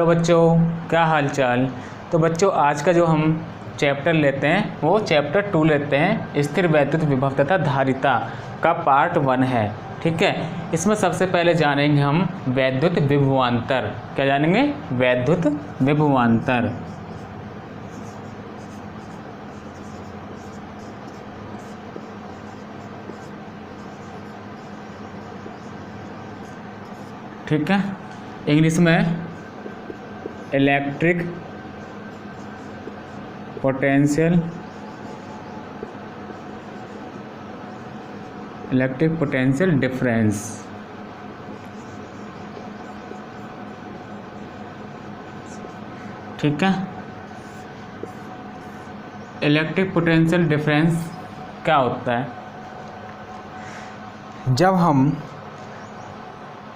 बच्चों, क्या हालचाल। तो बच्चों आज का जो हम चैप्टर लेते हैं वो चैप्टर 2 लेते हैं, स्थिर वैद्युत विभव तथा धारिता का पार्ट 1 है। ठीक है, इसमें सबसे पहले जानेंगे हम वैद्युत विभवांतर। क्या जानेंगे? वैद्युत विभवांतर। ठीक है, इंग्लिश में इलेक्ट्रिक पोटेंशियल डिफरेंस। ठीक है, इलेक्ट्रिक पोटेंशियल डिफरेंस क्या होता है? जब हम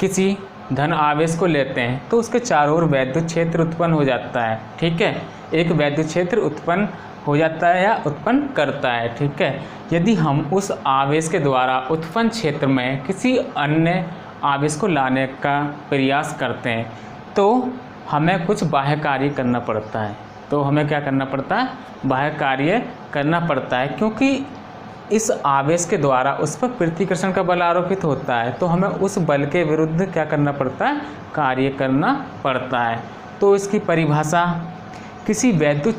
किसी धन आवेश को लेते हैं तो उसके चारों ओर वैद्युत क्षेत्र उत्पन्न हो जाता है। ठीक है, एक वैद्युत क्षेत्र उत्पन्न हो जाता है या उत्पन्न करता है। ठीक है, यदि हम उस आवेश के द्वारा उत्पन्न क्षेत्र में किसी अन्य आवेश को लाने का प्रयास करते हैं तो हमें कुछ बाह्य कार्य करना पड़ता है। तो हमें क्या करना पड़ता है? बाह्य कार्य करना पड़ता है, क्योंकि इस आवेश के द्वारा उस पर प्रतिकर्षण का बल आरोपित होता है, तो हमें उस बल के विरुद्ध क्या करना पड़ता है? कार्य करना पड़ता है। तो इसकी परिभाषा, किसी वैद्युत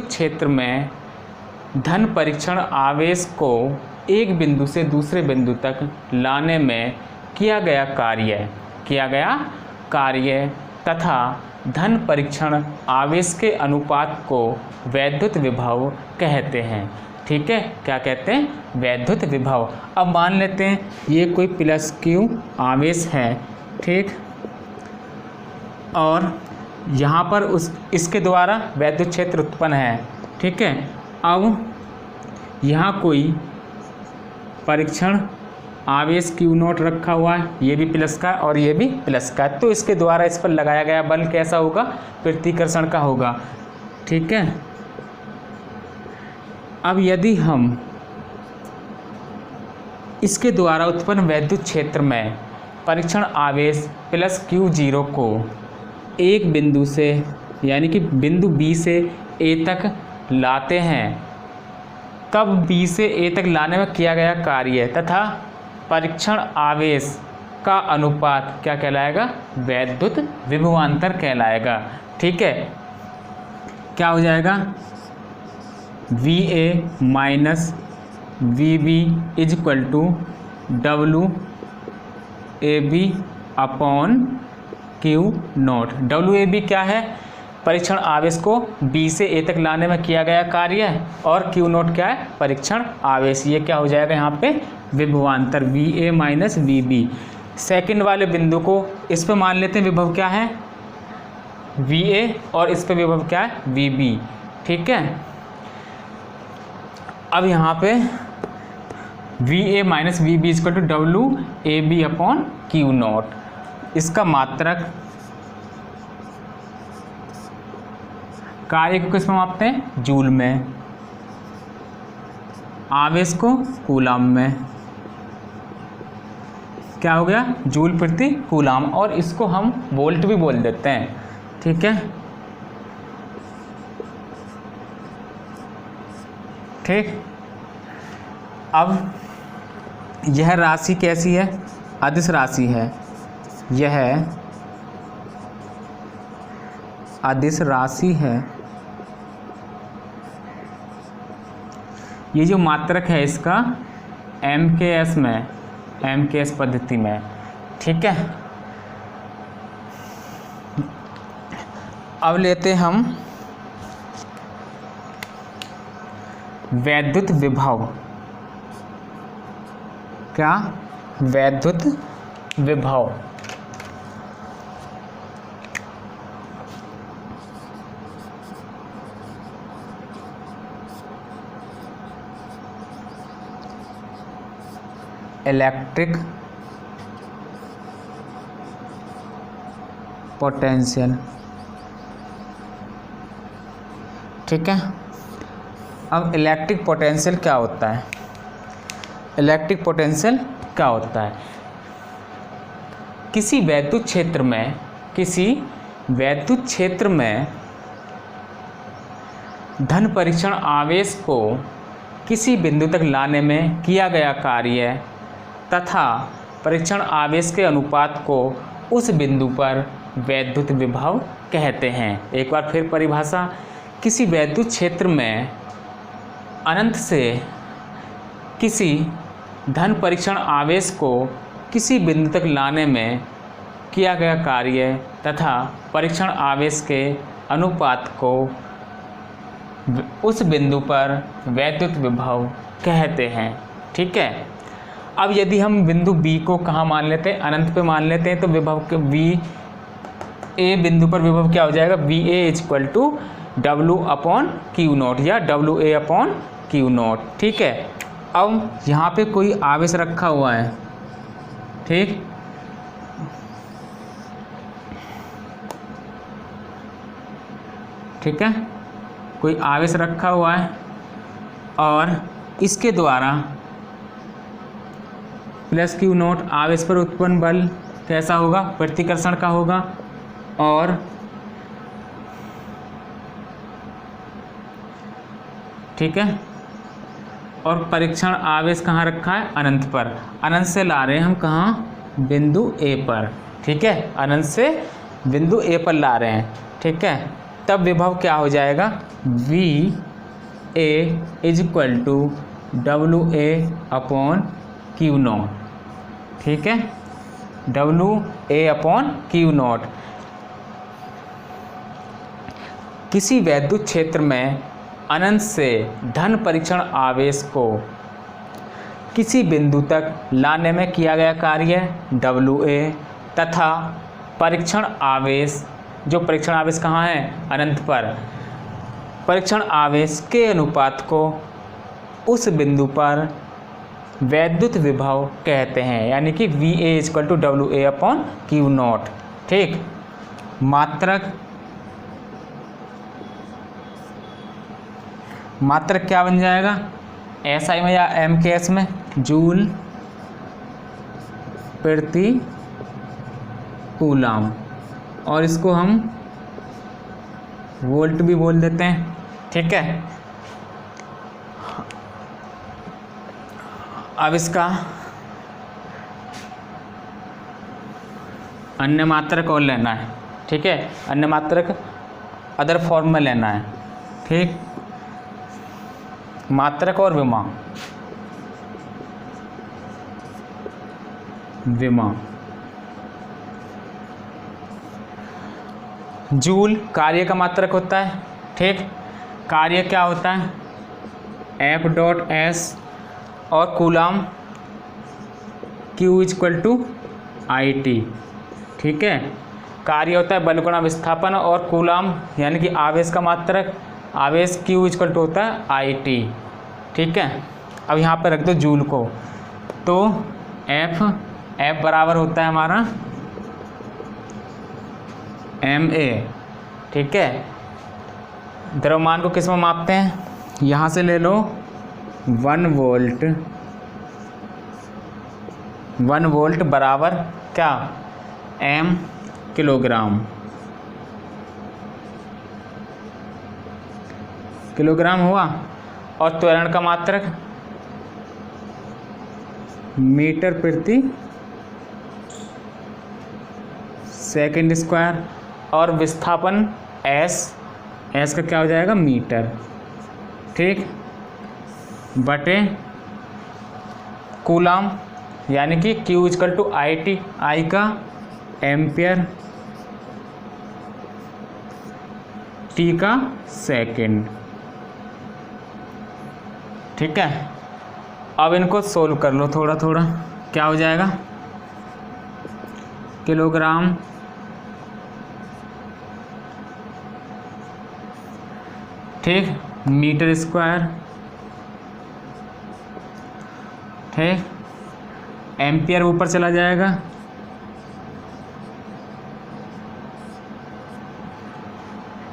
क्षेत्र में धन परीक्षण आवेश को एक बिंदु से दूसरे बिंदु तक लाने में किया गया कार्य तथा धन परीक्षण आवेश के अनुपात को वैद्युत विभव कहते हैं। ठीक है, क्या कहते हैं? वैद्युत विभव। अब मान लेते हैं ये कोई प्लस क्यू आवेश है, ठीक, और यहाँ पर इसके द्वारा वैद्युत क्षेत्र उत्पन्न है। ठीक है, अब यहाँ कोई परीक्षण आवेश क्यू नॉट रखा हुआ है, ये भी प्लस का और ये भी प्लस का, तो इसके द्वारा इस पर लगाया गया बल कैसा होगा? प्रतिकर्षण का होगा। ठीक है, अब यदि हम इसके द्वारा उत्पन्न वैद्युत क्षेत्र में परीक्षण आवेश प्लस Q0 को एक बिंदु से यानी कि बिंदु B से A तक लाते हैं, तब B से A तक लाने में किया गया कार्य तथा परीक्षण आवेश का अनुपात क्या कहलाएगा? वैद्युत विभवांतर कहलाएगा। ठीक है, क्या हो जाएगा? VA minus VB is equal to WAB upon Q0। WAB क्या है? परीक्षण आवेश को B से A तक लाने में किया गया कार्य, और Q0 क्या है? परीक्षण आवेश। ये क्या हो जाएगा यहाँ पे? विभवांतर VA माइनस VB। सेकंड वाले बिंदु को इस पे मान लेते हैं विभव क्या है? VA, और इस पे विभव क्या है? VB। ठीक है, अब यहाँ पे VA minus VB equal to WAB upon Q0। इसका मात्रक कार्य को किस में मापते हैं? जूल में, आवेश को कूलाम में। क्या हो गया? जूल प्रति कूलाम, और इसको हम वोल्ट भी बोल देते हैं। ठीक है, ठीक। अब यह राशि कैसी है? अदिश राशि है। यह अदिश राशि है। ये जो मात्रक है इसका MKS पद्धति में। ठीक है, अब लेते हम वैद्युत विभव। क्या? वैद्युत विभव। Electric potential. ठीक है, अब इलेक्ट्रिक पोटेंशियल क्या होता है? किसी वैद्युत क्षेत्र में किसी वैद्युत क्षेत्र में धन परीक्षण आवेश को किसी बिंदु तक लाने में किया गया कार्य तथा परीक्षण आवेश के अनुपात को उस बिंदु पर वैद्युत विभव कहते हैं। एक बार फिर परिभाषा, किसी वैद्युत क्षेत्र में अनंत से किसी धन परीक्षण आवेश को किसी बिंदु तक लाने में किया गया कार्य तथा परीक्षण आवेश के अनुपात को उस बिंदु पर वैद्युत विभव कहते हैं। ठीक है। अब यदि हम बिंदु B को कहाँ मान लेते हैं, अनंत पे मान लेते हैं, तो विभव के VA बिंदु पर विभव क्या हो जाएगा, VA = W/Q0 या WA/Q0। ठीक है। अब यहाँ पे कोई आवेश रखा हुआ है, ठीक, ठीक है, कोई आवेश रखा हुआ है और इसके द्वारा +Q0 आवेश पर उत्पन्न बल कैसा होगा, प्रतिकर्षण का होगा। और ठीक है, और परीक्षण आवेश कहाँ रखा है, अनंत पर। अनंत से ला रहे हैं हम कहाँ, बिंदु A पर। ठीक है, अनंत से बिंदु A पर ला रहे हैं। ठीक है, तब विभव क्या हो जाएगा, VA = WA/Q0। ठीक है, WA/Q0। किसी वैद्युत क्षेत्र में अनंत से धन परीक्षण आवेश को किसी बिंदु तक लाने में किया गया कार्य WA तथा परीक्षण आवेश, जो परीक्षण आवेश कहाँ है, अनंत पर, परीक्षण आवेश के अनुपात को उस बिंदु पर वैद्युत विभव कहते हैं, यानी कि VA = WA/Q0। ठीक, मात्रक क्या बन जाएगा, SI में या MKS में, जूल प्रति कूलम, और इसको हम वोल्ट भी बोल देते हैं। ठीक है। अब इसका अन्य मात्रक और लेना है। ठीक है, अन्य मात्रक अदर फॉर्म में लेना है। ठीक, मात्रक और विमा, जूल कार्य का मात्रक होता है। ठीक, कार्य क्या होता है, F.S, और कूलम Q = IT। ठीक है, कार्य होता है बल गुणा विस्थापन, और कूलम यानी कि आवेश का मात्रक, आवेश Q = होता है IT। ठीक है, अब यहाँ पर रख दो जूल को, तो F बराबर होता है हमारा MA। ठीक है, द्रव्यमान को किस में मापते हैं, यहाँ से ले लो 1 वोल्ट बराबर क्या, M किलोग्राम हुआ। और त्वरण का मात्रक मीटर प्रति सेकंड स्क्वायर, और विस्थापन S का क्या हो जाएगा, मीटर। ठीक, बटे कूलम यानी कि Q = IT, I का एम्पियर, T का सेकंड। ठीक है, अब इनको सोल्व कर लो थोड़ा थोड़ा, क्या हो जाएगा, किलोग्राम ठीक, मीटर स्क्वायर, ठीक, एम्पियर ऊपर चला जाएगा,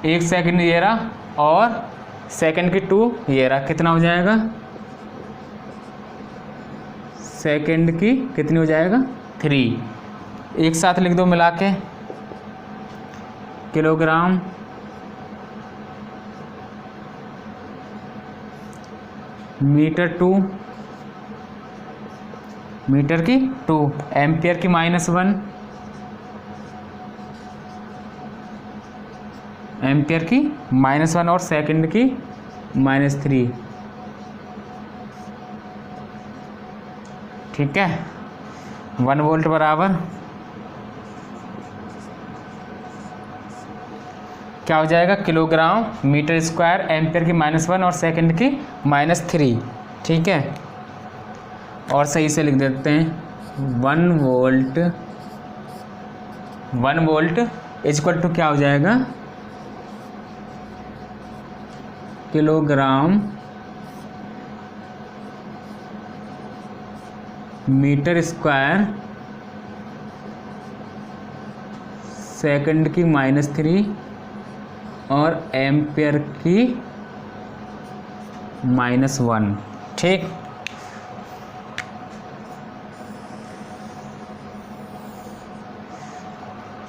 एक सेकंड ये रहा, और सेकंड की 2 ये रहा, कितना हो जाएगा, सेकंड की कितनी हो जाएगा, 3। एक साथ लिख दो मिला के, किलोग्राम मीटर की 2, एम्पियर की -1, एम्पियर की -1 और सेकंड की -3। ठीक है, 1 वोल्ट बराबर क्या हो जाएगा, किलोग्राम मीटर स्क्वायर एम्पियर की -1 और सेकंड की -3। ठीक है, और सही से लिख देते हैं 1 वोल्ट इक्वल टू क्या हो जाएगा, किलोग्राम मीटर स्क्वायर सेकंड की -3 और एम्पियर की -1। ठीक,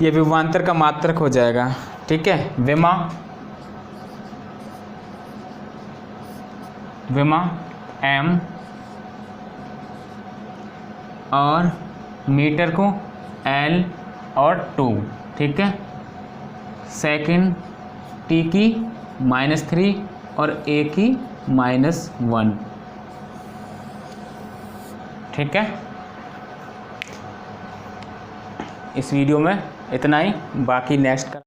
ये विभवांतर का मात्रक हो जाएगा। ठीक है, विमा m और मीटर को L और 2। ठीक है, सेकंड T की -3 और A की -1। ठीक है, इस वीडियो में इतना ही, बाकी नेक्स्ट का